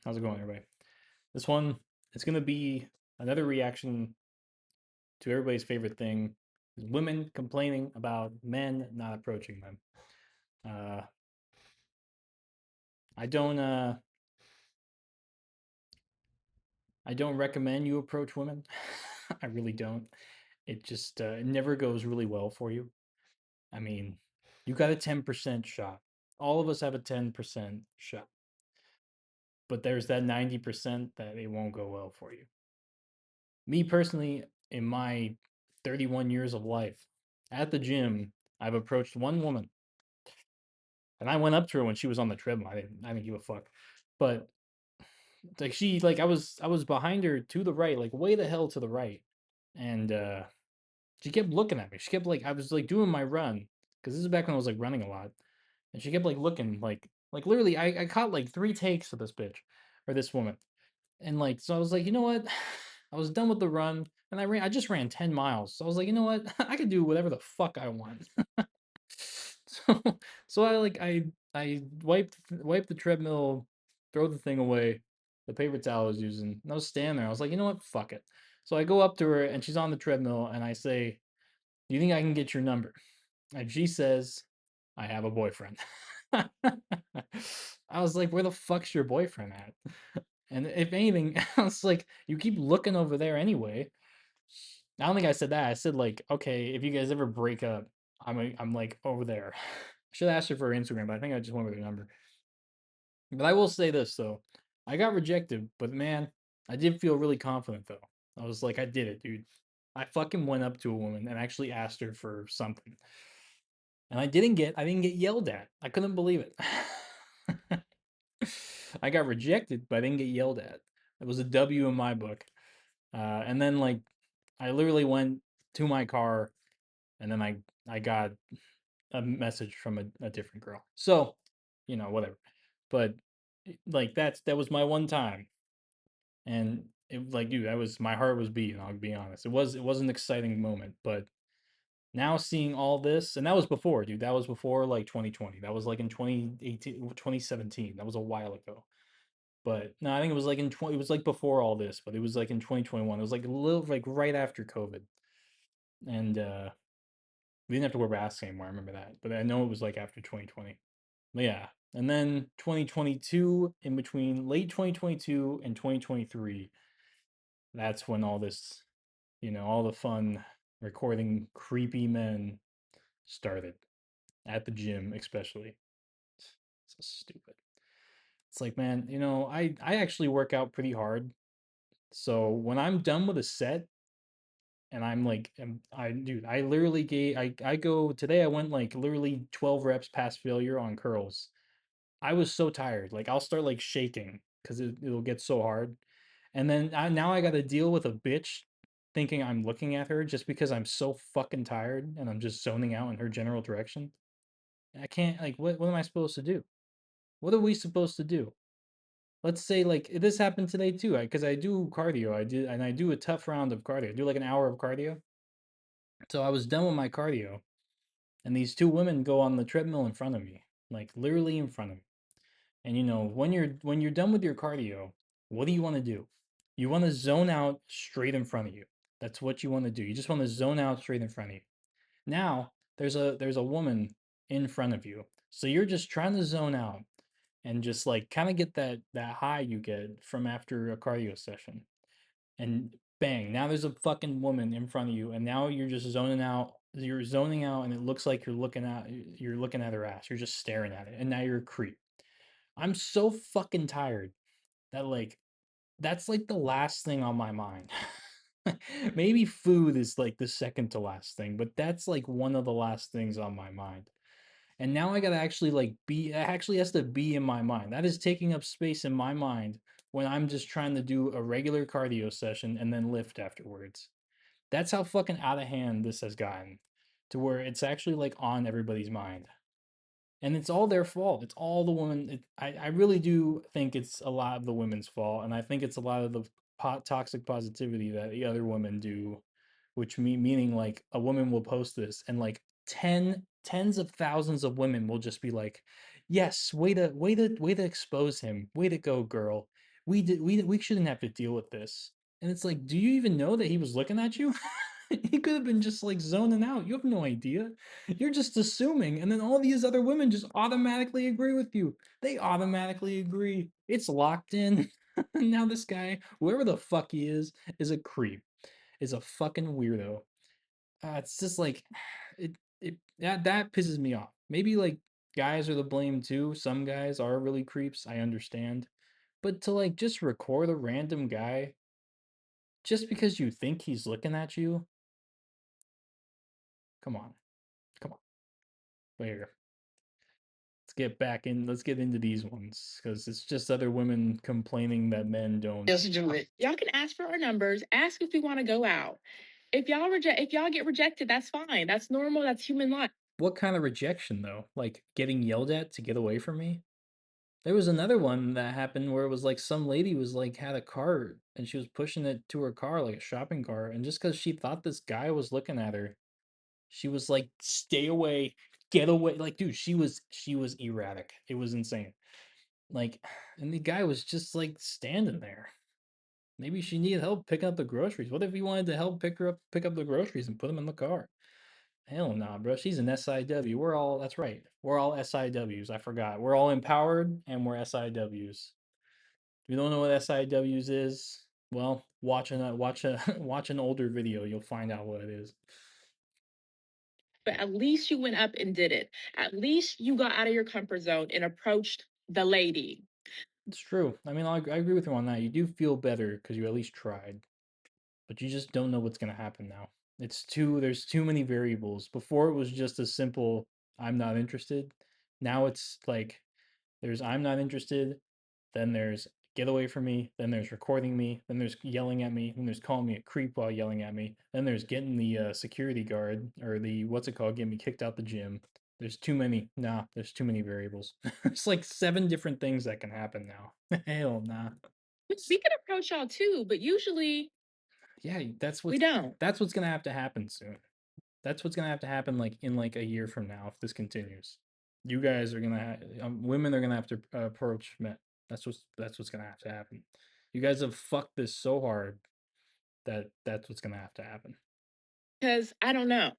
How's it going, everybody? This one, it's gonna be another reaction to everybody's favorite thing: is women complaining about men not approaching them. Uh, I don't, uh, I don't recommend you approach women. I really don't. It never goes really well for you. I mean, you got a 10% shot. All of us have a 10% shot, but there's that 90% that it won't go well for you. Me personally, in my 31 years of life, at the gym, I've approached one woman, and I went up to her when she was on the treadmill. I didn't give a fuck. But I was behind her to the right, like way the hell to the right. And she kept looking at me. She kept I was like doing my run, because this is back when I was like running a lot. And she kept like looking like literally I caught like three takes of this bitch or this woman. And so I was like, you know what? I was done with the run and I just ran 10 miles. So I was like, you know what? I could do whatever the fuck I want. so so I wiped the treadmill, throw the thing away, the paper towel I was using. And I was standing there. I was like, you know what? Fuck it. So I go up to her and she's on the treadmill and I say, "Do you think I can get your number?" And she says, "I have a boyfriend." I was like, "Where the fuck's your boyfriend at?" And if anything, I was like, "You keep looking over there anyway." I don't think I said that. I said like, "Okay, if you guys ever break up, I'm like over there." Should have asked her for her Instagram, but I think I just went with her number. But I will say this though, I got rejected, but man, I did feel really confident though. I was like, I did it, dude. I fucking went up to a woman and actually asked her for something. And I didn't get yelled at. I couldn't believe it. I got rejected, but I didn't get yelled at. It was a W in my book. And then I literally went to my car and then I got a message from a different girl. So, whatever. But that was my one time. And dude, that was my heart was beating, I'll be honest. It was an exciting moment, but now seeing all this, and that was before, dude. That was before 2020. That was like in 2018, 2017. That was a while ago. But no, I think it was like in 20, it was like before all this, but it was like in 2021. It was like a little like right after COVID. And we didn't have to wear masks anymore. I remember that. But I know it was like after 2020. But yeah. And then 2022, in between late 2022 and 2023, that's when all this, all the fun recording creepy men started at the gym, especially. So stupid. It's like, man, I actually work out pretty hard. So when I'm done with a set and I'm like, dude, I literally I go today. I went like literally 12 reps past failure on curls. I was so tired. Like I'll start like shaking because it'll get so hard. And then now I got to deal with a bitch thinking I'm looking at her just because I'm so fucking tired and I'm just zoning out in her general direction. I can't, like, what am I supposed to do? What are we supposed to do? Let's say like this happened today too, because I do cardio. I do a tough round of cardio. I do like an hour of cardio. So I was done with my cardio, and these two women go on the treadmill in front of me, like literally in front of me. And when you're done with your cardio, what do you want to do? You want to zone out straight in front of you. That's what you want to do. You just want to zone out straight in front of you. Now, there's a woman in front of you. So you're just trying to zone out and just like kind of get that high you get from after a cardio session. And bang, now there's a fucking woman in front of you and now you're just zoning out. You're zoning out and it looks like you're looking at her ass. You're just staring at it. And now you're a creep. I'm so fucking tired that that's like the last thing on my mind. Maybe food is like the second to last thing, but that's like one of the last things on my mind. And now I gotta actually it actually has to be in my mind. That is taking up space in my mind when I'm just trying to do a regular cardio session and then lift afterwards. That's how fucking out of hand this has gotten to where it's actually like on everybody's mind. And it's all their fault. It's all the women. I really do think it's a lot of the women's fault. And I think it's a lot of the toxic positivity that the other women do, which meaning like a woman will post this and like tens of thousands of women will just be like, yes, way to expose him. Way to go, girl. we shouldn't have to deal with this. And it's like, do you even know that he was looking at you? He could have been just like zoning out. You have no idea. You're just assuming, and then all these other women just automatically agree with you. They automatically agree. It's locked in. Now this guy, whoever the fuck he is a creep. Is a fucking weirdo. It's just like it that pisses me off. Maybe like guys are the blame too. Some guys are really creeps. I understand. But to like just record a random guy just because you think he's looking at you, come on, come on. But here, let's get back in. Let's get into these ones because it's just other women complaining that men don't. Just do it. Y'all can ask for our numbers. Ask if we want to go out. If y'all get rejected, that's fine. That's normal. That's human life. What kind of rejection though? Like getting yelled at to get away from me? There was another one that happened where it was like some lady was like had a cart and she was pushing it to her car like a shopping cart, and just because she thought this guy was looking at her, she was like, "Stay away, get away!" Like, dude, she was erratic. It was insane. Like, and the guy was just like standing there. Maybe she needed help picking up the groceries. What if he wanted to help pick up the groceries and put them in the car? Hell nah, bro. She's an SIW. We're all that's right. We're all SIWs. I forgot. We're all empowered and we're SIWs. If you don't know what SIWs is, well, watch an older video. You'll find out what it is. But at least you went up and did it. At least you got out of your comfort zone and approached the lady. It's true. I mean, I agree with you on that. You do feel better because you at least tried, but you just don't know what's gonna happen now. There's too many variables. Before it was just a simple I'm not interested. Now it's like there's I'm not interested, then there's get away from me, then there's recording me, then there's yelling at me, then there's calling me a creep while yelling at me, then there's getting the security guard or the what's it called, getting me kicked out the gym. There's too many. Nah, there's too many variables. It's like 7 different things that can happen now. Hell nah. We can approach y'all too, but usually Yeah, we don't. that's what's gonna have to happen soon. That's what's gonna have to happen like in like a year from now if this continues. You guys are gonna women are gonna have to approach men. That's what's gonna have to happen. You guys have fucked this so hard that that's what's gonna have to happen. Because I don't know.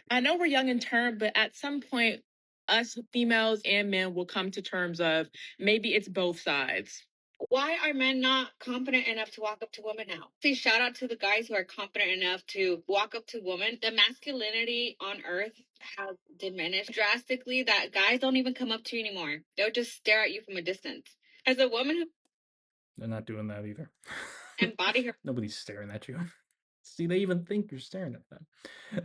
I know we're young in term, but at some point, us females and men will come to terms of maybe it's both sides. Why are men not confident enough to walk up to women now? See, shout out to the guys who are confident enough to walk up to women. The masculinity on earth has diminished drastically that guys don't even come up to you anymore. They'll just stare at you from a distance. As a woman who They're not doing that either. embody her Nobody's staring at you. See, they even think you're staring at them.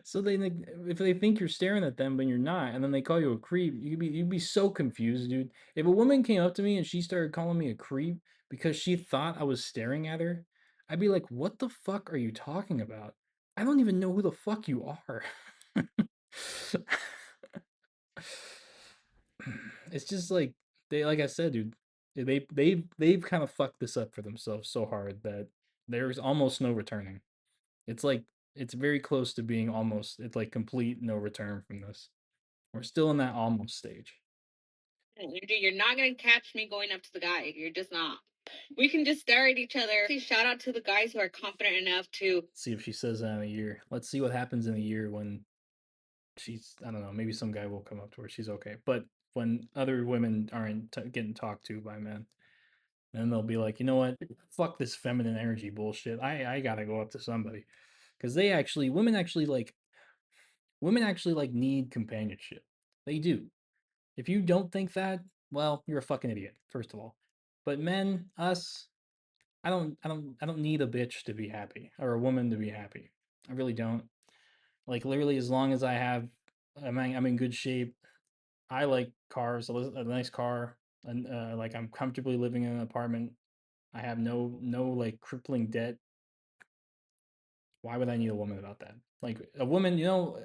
So if they think you're staring at them, but you're not, and then they call you a creep, you'd be so confused, dude. If a woman came up to me and she started calling me a creep because she thought I was staring at her, I'd be like, "What the fuck are you talking about? I don't even know who the fuck you are." It's just like like I said, dude, they've kind of fucked this up for themselves so hard that there's almost no returning. It's like it's very close to being almost it's like complete no return from this. We're still in that almost stage. you're not gonna catch me going up to the guy. You're just not. We can just stare at each other. See, shout out to the guys who are confident enough to. See if she says that in a year. Let's see what happens in a year when she's I don't know, maybe some guy will come up to her. She's okay. But when other women aren't getting talked to by men, then they'll be like, you know what? Fuck this feminine energy bullshit. I gotta go up to somebody because women actually like need companionship. They do. If you don't think that, well, you're a fucking idiot, first of all. But men, us, I don't need a bitch to be happy or a woman to be happy. I really don't. Like literally as long as I'm in good shape. I like cars, a nice car, and like I'm comfortably living in an apartment. I have no like crippling debt. Why would I need a woman about that? Like a woman,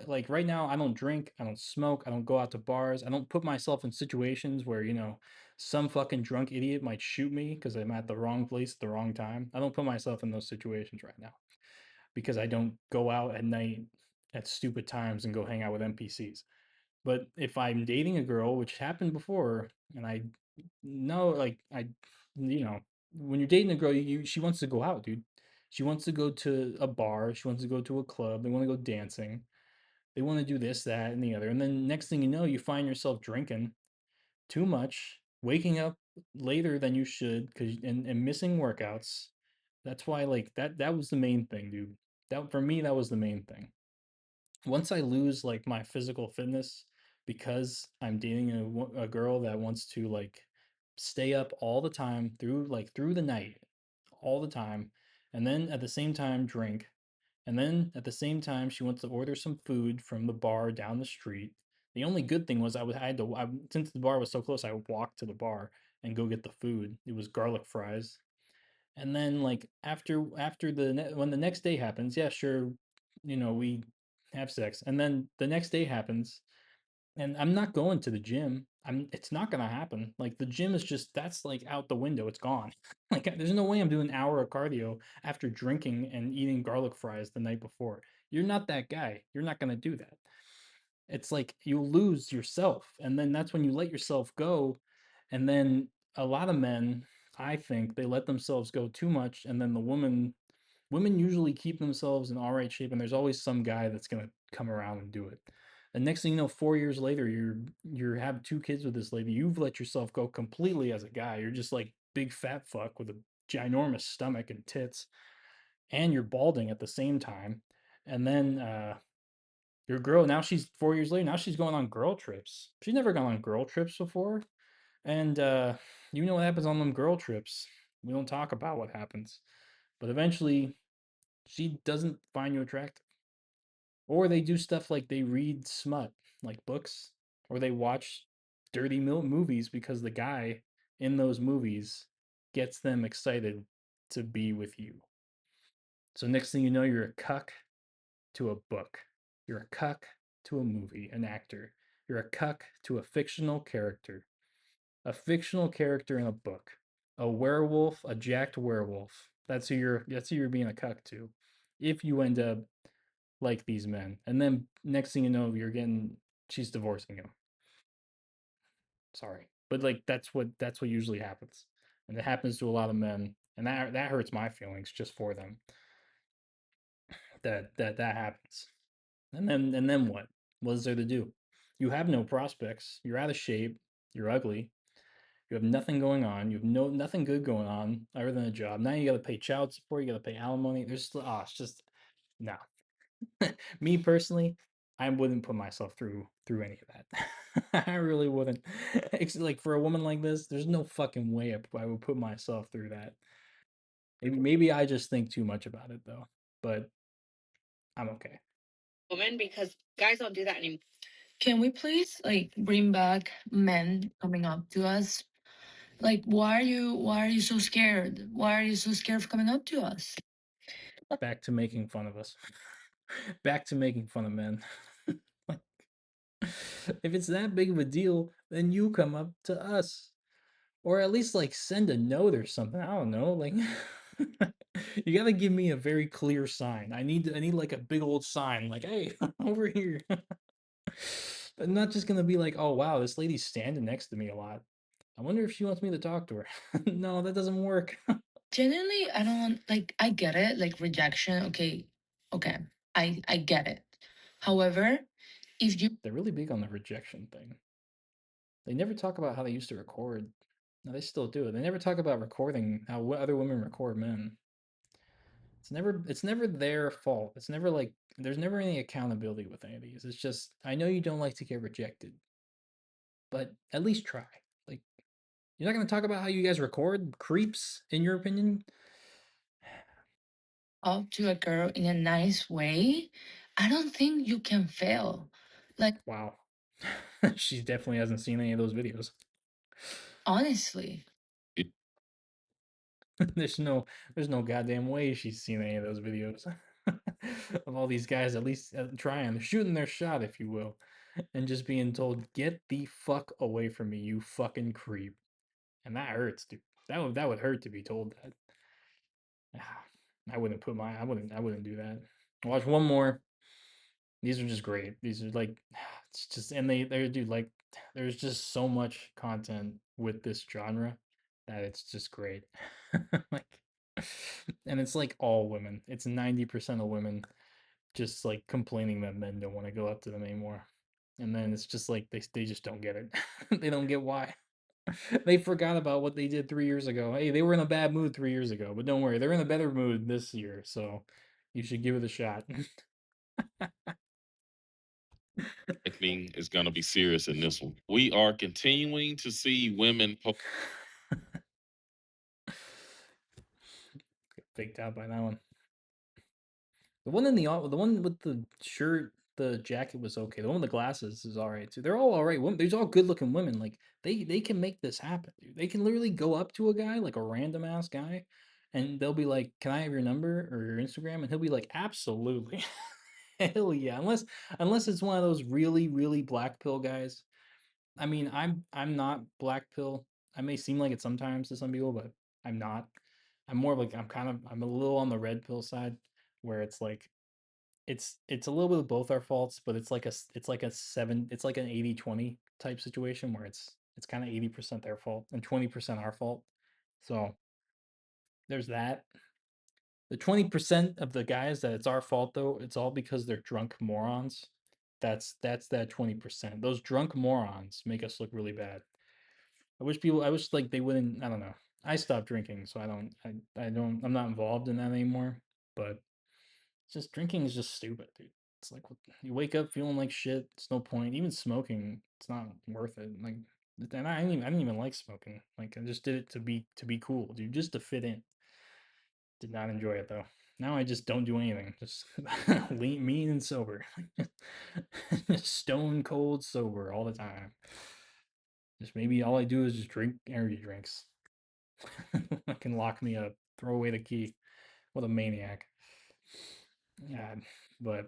like right now, I don't drink, I don't smoke, I don't go out to bars, I don't put myself in situations where, some fucking drunk idiot might shoot me because I'm at the wrong place at the wrong time. I don't put myself in those situations right now because I don't go out at night at stupid times and go hang out with NPCs. But if I'm dating a girl, which happened before, and I know, like, you know, when you're dating a girl, she wants to go out, dude. She wants to go to a bar. She wants to go to a club. They want to go dancing. They want to do this, that, and the other. And then next thing you know, you find yourself drinking too much, waking up later than you should, and missing workouts. That's why like that was the main thing, dude. That for me that was the main thing. Once I lose like my physical fitness because I'm dating a girl that wants to like stay up all the time through the night, all the time, and then at the same time drink, and then at the same time she wants to order some food from the bar down the street. The only good thing was I had to since the bar was so close, I would walk to the bar and go get the food. It was garlic fries. And then like after when the next day happens, yeah, sure, we have sex. And then the next day happens and I'm not going to the gym. It's not gonna happen. Like the gym is just that's like out the window. It's gone. Like there's no way I'm doing an hour of cardio after drinking and eating garlic fries the night before. You're not that guy. You're not gonna do that. It's like you lose yourself, and then that's when you let yourself go, and then a lot of men, I think, they let themselves go too much, and then the women usually keep themselves in all right shape, and there's always some guy that's gonna come around and do it. And next thing you know, 4 years later, you have 2 kids with this lady. You've let yourself go completely as a guy. You're just like big fat fuck with a ginormous stomach and tits, and you're balding at the same time. And then your girl now she's 4 years later. Now she's going on girl trips. She's never gone on girl trips before, and you know what happens on them girl trips. We don't talk about what happens, but eventually she doesn't find you attractive. Or they do stuff like they read smut, like books, or they watch dirty movies because the guy in those movies gets them excited to be with you. So next thing you know, you're a cuck to a book. You're a cuck to a movie, an actor. You're a cuck to a fictional character in a book, a werewolf, a jacked werewolf. That's who you're being a cuck to. If you end up like these men, and then next thing you know, she's divorcing him. Sorry, but like that's what usually happens, and it happens to a lot of men, and that hurts my feelings just for them. That happens. And then what? What is there to do? You have no prospects. You're out of shape. You're ugly. You have nothing going on. You have nothing good going on other than a job. Now you got to pay child support. You got to pay alimony. It's just no. Me personally, I wouldn't put myself through any of that. I really wouldn't. Like for a woman like this, there's no fucking way I would put myself through that. Maybe I just think too much about it though. But I'm okay. Women because guys don't do that anymore. Can we please like bring back men coming up to us? Like why are you so scared? Why are you so scared of coming up to us? Back to making fun of us. Back to making fun of men. Like, if it's that big of a deal, then you come up to us. Or at least like send a note or something. I don't know. Like you gotta give me a very clear sign. I need like a big old sign, like, hey, over here. I'm not just gonna be like, oh wow, this lady's standing next to me a lot. I wonder if she wants me to talk to her. No, that doesn't work. Genuinely, I don't want like I get it, like rejection. Okay, okay, I get it. However, if you They're really big on the rejection thing. They never talk about how they used to record. No, they still do it. They never talk about recording how other women record men. It's never their fault. It's never like there's never any accountability with any of these. It's just I know you don't like to get rejected, but at least try. Like you're not gonna talk about how you guys record creeps, in your opinion? talk to a girl in a nice way, I don't think you can fail. Like Wow. She definitely hasn't seen any of those videos. honestly, there's no there's no goddamn way she's seen any of those videos. Of all these guys at least trying, shooting their shot, if you will, and just being told, "Get the fuck away from me, you fucking creep." And that hurts, dude. That would hurt to be told that. Ah, I wouldn't do that. Watch one more. These are just great. These are like it's just and they're dude like there's just so much content with this genre that it's just great. Like, and it's like all women. It's 90% of women just like complaining that men don't want to go up to them anymore. And then it's just like they just don't get it. They don't get why. They forgot about what they did 3 years ago. Hey, they were in a bad mood 3 years ago, but don't worry, they're in a better mood this year, so you should give it a shot. Thing is going to be serious in this one. We are continuing to see women. Faked out by that one. The one in the one with the shirt, the jacket was okay. The one with the glasses is all right too. They're all right. There's all good looking women. Like they can make this happen, dude. They can literally go up to a guy, like a random ass guy, and they'll be like, "Can I have your number or your Instagram?" And he'll be like, "Absolutely." Hell yeah. Unless it's one of those really black pill guys. I mean, I'm not black pill. I may seem like it sometimes to some people, but I'm not. I'm more of like I'm a little on the red pill side where it's like it's a little bit of both our faults, but it's like a seven it's like an 80-20 type situation where it's kind of 80% their fault and 20% our fault. So there's that. The 20% of the guys that it's our fault though, it's all because they're drunk morons. That's that 20%. Those drunk morons make us look really bad. I wish like they wouldn't, I don't know. I stopped drinking, so I'm not involved in that anymore. But just drinking is just stupid, dude. It's like you wake up feeling like shit. It's no point. Even smoking, it's not worth it. Like, and I didn't even like smoking. Like, I just did it to be cool, dude, just to fit in. Did not enjoy it though. Now I just don't do anything. Just lean, mean, and sober. Stone cold sober all the time. Just maybe all I do is just drink energy drinks. I can lock me up, throw away the key. What a maniac. Yeah, but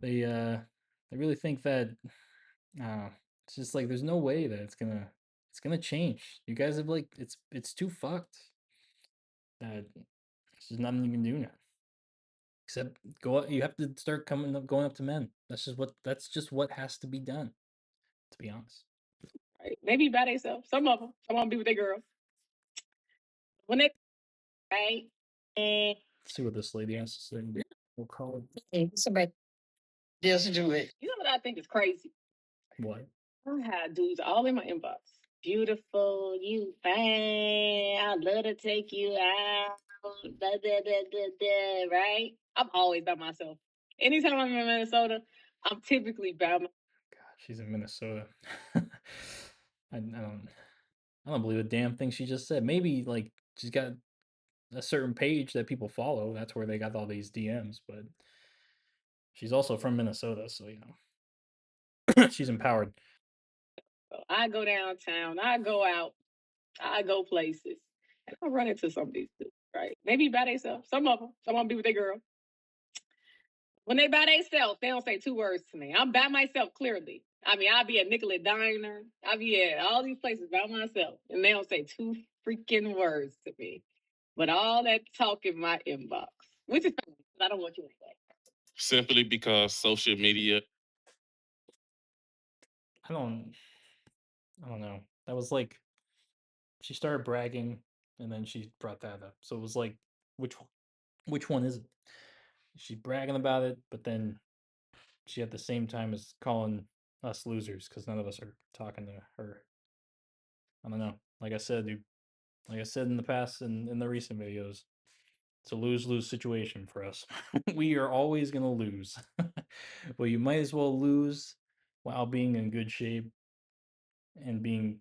they really think that it's just like there's no way that it's gonna change. You guys have like it's too fucked that there's just nothing you can do now. Except go out, you have to start going up to men. That's just what has to be done, to be honest. Right? Maybe by themselves. Some of them. Some of them be with their girl. When they right and Let's see what this lady has to say. We'll call it somebody just do it. You know what I think is crazy? what? I had dudes all in my inbox. Beautiful, you fine. I love to take you out. Da, da, da, da, da, right? I'm always by myself. Anytime I'm in Minnesota, I'm typically by myself. God, she's in Minnesota. I don't believe a damn thing she just said. Maybe like she's got a certain page that people follow. That's where they got all these DMs, but she's also from Minnesota, so you know. She's empowered. So I go downtown, I go out, I go places, and I run into some of these dudes, right? Maybe by themselves. Some of them be with their girl. When they by themselves, they don't say two words to me. I'm by myself clearly. I mean, I'll be at Nicollet Diner. I'll be at all these places by myself, and they don't say two freaking words to me. But all that talk in my inbox, which is fine, 'cause I don't want you anyway. Simply because social media. I don't I don't know. That was like she started bragging and then she brought that up. So it was like which one is it? She's bragging about it, but then she at the same time is calling us losers because none of us are talking to her. I don't know. Like I said, dude, like I said in the past and in the recent videos, it's a lose-lose situation for us. We are always gonna lose. Well, you might as well lose while being in good shape and being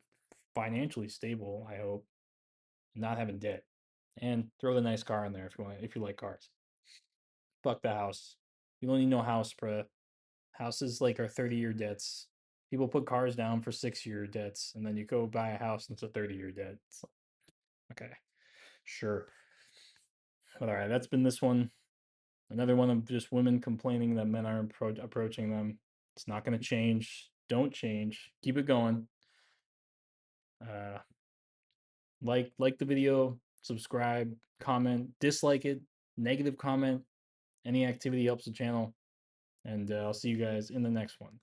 financially stable, I hope, not having debt. And throw the nice car in there if you like cars. Fuck the house. You don't need no house, bruh. Houses like are 30-year debts. People put cars down for 6-year debts, and then you go buy a house and it's a 30-year debt. It's like, okay, sure. But all right, that's been this one. Another one of just women complaining that men are approaching them. It's not going to change. Don't change. Keep it going. Uh, like the video, subscribe, comment, dislike it, negative comment. Any activity helps the channel. And I'll see you guys in the next one.